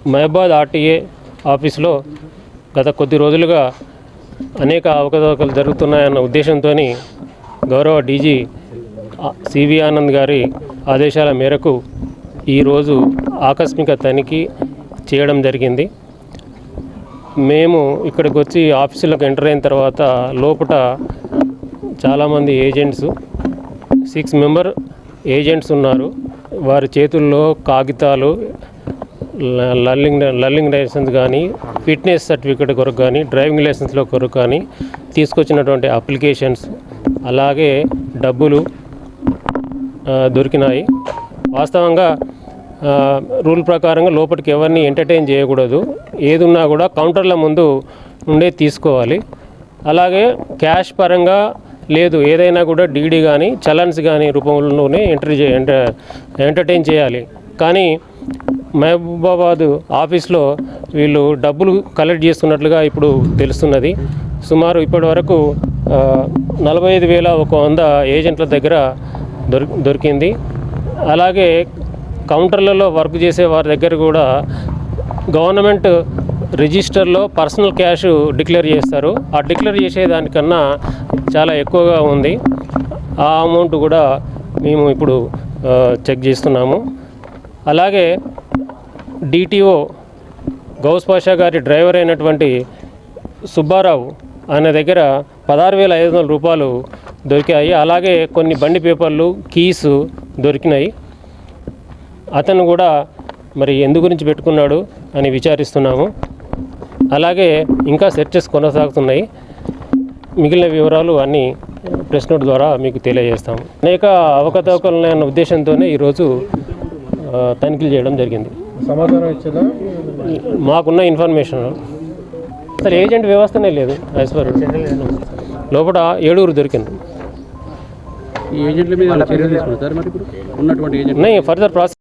మహబాద్ ఆర్టీఏ ఆఫీస్లో గత కొద్ది రోజులుగా అనేక అవకతవకలు జరుగుతున్నాయన్న ఉద్దేశంతో గౌరవ డీజీ సివి ఆనంద్ గారి ఆదేశాల మేరకు ఈరోజు ఆకస్మిక తనిఖీ చేయడం జరిగింది. మేము ఇక్కడికి వచ్చి ఆఫీసులకు ఎంటర్ అయిన తర్వాత లోపల చాలామంది ఏజెంట్స్ 6 మెంబర్ ఏజెంట్స్ ఉన్నారు. వారి చేతుల్లో కాగితాలు, లర్నింగ్ లైసెన్స్ కానీ, ఫిట్నెస్ సర్టిఫికేట్ కొరకు కానీ, డ్రైవింగ్ లైసెన్స్లో కొరకు కానీ తీసుకొచ్చినటువంటి అప్లికేషన్స్, అలాగే డబ్బులు దొరికినాయి. వాస్తవంగా రూల్ ప్రకారంగా లోపలికి ఎవరిని ఎంటర్టైన్ చేయకూడదు. ఏది ఉన్నా కూడా కౌంటర్ల ముందు ఉండే తీసుకోవాలి. అలాగే క్యాష్ పరంగా లేదు, ఏదైనా కూడా డీడీ కానీ చలన్స్ కానీ రూపంలోనే ఎంటర్టైన్ చేయాలి. కానీ మహబూబాబాద్ ఆఫీస్లో వీళ్ళు డబ్బులు కలెక్ట్ చేస్తున్నట్లుగా ఇప్పుడు తెలుస్తున్నది. సుమారు ఇప్పటి వరకు 45,100 ఏజెంట్ల దగ్గర దొరికింది. అలాగే కౌంటర్లలో వర్క్ చేసే వారి దగ్గర కూడా గవర్నమెంట్ రిజిస్టర్లో పర్సనల్ క్యాష్ డిక్లేర్ చేస్తారు. ఆ డిక్లేర్ చేసేదానికన్నా చాలా ఎక్కువగా ఉంది. ఆ అమౌంట్ కూడా మేము ఇప్పుడు చెక్ చేస్తున్నాము. అలాగే డిటిఓ గౌస్ పాషా గారి డ్రైవర్ అయినటువంటి సుబ్బారావు ఆయన దగ్గర 16,500 రూపాయలు దొరికాయి. అలాగే కొన్ని బండి పేపర్లు, కీస్ దొరికినాయి. అతను కూడా మరి ఎందు గురించి పెట్టుకున్నాడు అని విచారిస్తున్నాము. అలాగే ఇంకా సెర్చెస్ కొనసాగుతున్నాయి. మిగిలిన వివరాలు అన్నీ ప్రెస్ నోట్ ద్వారా మీకు తెలియజేస్తాము. అనేక అవకతవకలు ఉన్నాయన్న ఉద్దేశంతోనే ఈరోజు తనిఖీలు చేయడం జరిగింది. సమాచారం ఇచ్చేదా మాకున్న ఇన్ఫర్మేషన్ అసలు ఏజెంట్ వ్యవస్థనే లేదు. యాజ్ పర్ లోపల 7 దొరికింది. ఈ ఏజెంట్ల మీద చర్యలు తీసుకుంటారు. మరి ఇప్పుడు ఉన్నటువంటి ఏజెంట్ ఫర్దర్ ప్రాసెస్